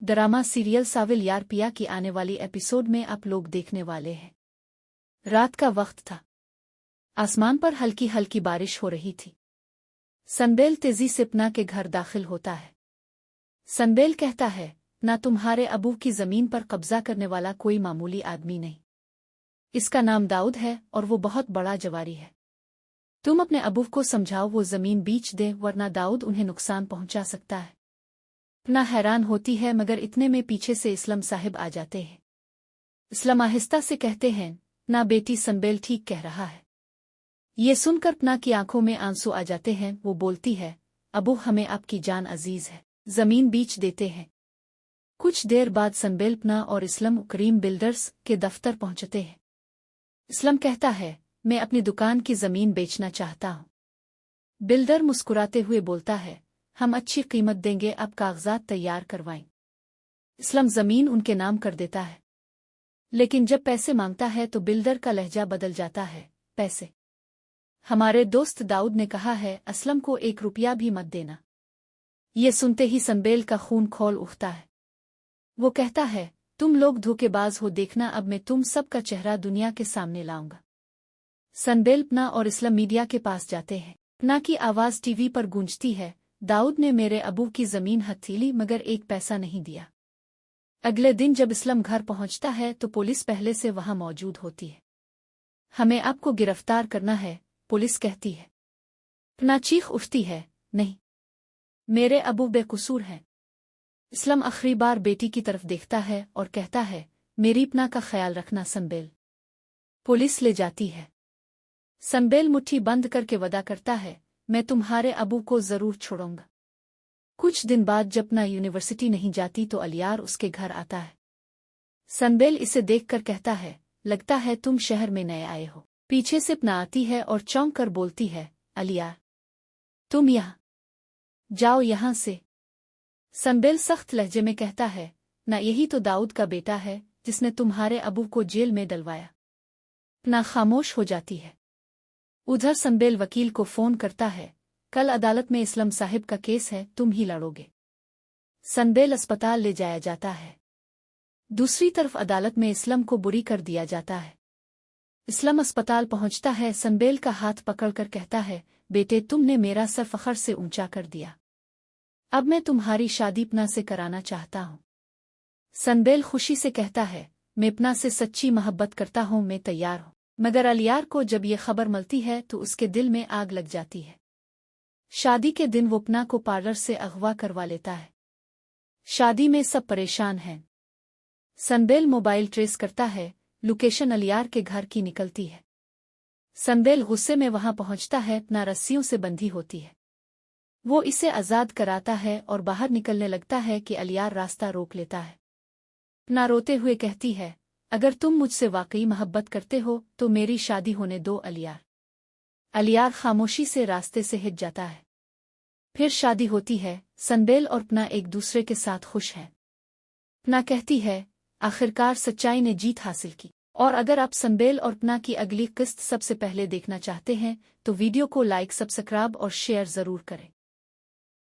Drama serial साविल यार पिया की आने वाली एपिसोड में आप लोग देखने वाले हैं। रात का वक्त था। आसमान पर हल्की हल्की बारिश हो रही थी। सनबेल तेजी से पना के घर दाखिल होता है। सनबेल कहता है, ना तुम्हारे अबू की जमीन पर कब्जा करने वाला कोई मामूली आदमी नहीं। इसका नाम दाऊद है और वो बहुत बड़ा जवारी है। तुम अपने अबू को समझाओ वो जमीन बेच दे, वरना दाऊद उन्हें नुकसान पहुंचा सकता है। पना हैरान होती है, मगर इतने में पीछे से इस्लम साहिब आ जाते हैं। इस्लम आहिस्ता से कहते हैं, ना बेटी, सनबेल ठीक कह रहा है। ये सुनकर पना की आंखों में आंसू आ जाते हैं। वो बोलती है, अबू, हमें आपकी जान अजीज है, जमीन बेच देते हैं। कुछ देर बाद सनबेल, पना और इस्लम करीम बिल्डर्स के दफ्तर पहुंचते हैं। इस्लम कहता है, मैं अपनी दुकान की जमीन बेचना चाहता हूं। बिल्डर मुस्कुराते हुए बोलता है, हम अच्छी कीमत देंगे, अब कागजात तैयार करवाएं। इस्लम जमीन उनके नाम कर देता है, लेकिन जब पैसे मांगता है तो बिल्डर का लहजा बदल जाता है। पैसे? हमारे दोस्त दाऊद ने कहा है, असलम को 1 रुपया भी मत देना। ये सुनते ही सनबेल का खून खौल उठता है। वो कहता है, तुम लोग धोखेबाज हो, देखना अब मैं तुम सबका चेहरा दुनिया के सामने लाऊंगा। सनबेल, पना और इस्लम मीडिया के पास जाते हैं। पना की आवाज टीवी पर गूंजती है, दाऊद ने मेरे अबू की जमीन हथेली मगर 1 पैसा नहीं दिया। अगले दिन जब इस्लम घर पहुंचता है तो पुलिस पहले से वहां मौजूद होती है। हमें आपको गिरफ्तार करना है, पुलिस कहती है। पना चीख उठती है, नहीं, मेरे अबू बेकसूर हैं। इस्लम आखिरी बार बेटी की तरफ देखता है और कहता है, मेरी पना का ख्याल रखना सनबेल। पुलिस ले जाती है। सनबेल मुट्ठी बंद करके वादा करता है, मैं तुम्हारे अबू को जरूर छोड़ूंगा। कुछ दिन बाद जब पना यूनिवर्सिटी नहीं जाती तो अलियार उसके घर आता है। सनबेल इसे देखकर कहता है, लगता है तुम शहर में नए आए हो। पीछे से पना आती है और चौंक कर बोलती है, अलियार, तुम यहाँ? जाओ यहां से। सनबेल सख्त लहजे में कहता है, ना, यही तो दाऊद का बेटा है जिसने तुम्हारे अबू को जेल में डलवाया। पना खामोश हो जाती है। उधर सनबेल वकील को फोन करता है, कल अदालत में इस्लम साहिब का केस है, तुम ही लड़ोगे। सनबेल अस्पताल ले जाया जाता है। दूसरी तरफ अदालत में इस्लम को बुरी कर दिया जाता है। इस्लम अस्पताल पहुंचता है, सनबेल का हाथ पकड़कर कहता है, बेटे, तुमने मेरा सर फखर से ऊंचा कर दिया। अब मैं तुम्हारी शादी पना से कराना चाहता हूं। सनबेल खुशी से कहता है, मैं पना से सच्ची मोहब्बत करता हूं, मैं तैयार हूं। मगर अलियार को जब ये खबर मिलती है तो उसके दिल में आग लग जाती है। शादी के दिन वो पना को पार्लर से अगवा करवा लेता है। शादी में सब परेशान हैं। सनबेल मोबाइल ट्रेस करता है, लोकेशन अलियार के घर की निकलती है। सनबेल गुस्से में वहां पहुंचता है, पना रस्सियों से बंधी होती है। वो इसे आजाद कराता है और बाहर निकलने लगता है कि अलियार रास्ता रोक लेता है। पना रोते हुए कहती है, अगर तुम मुझसे वाकई मोहब्बत करते हो तो मेरी शादी होने दो अलियार। अलियार खामोशी से रास्ते से हिट जाता है। फिर शादी होती है। सनबेल और पना एक दूसरे के साथ खुश हैं। पना कहती है, आखिरकार सच्चाई ने जीत हासिल की। और अगर आप सनबेल और पना की अगली किस्त सबसे पहले देखना चाहते हैं तो वीडियो को लाइक, सब्सक्राइब और शेयर जरूर करें।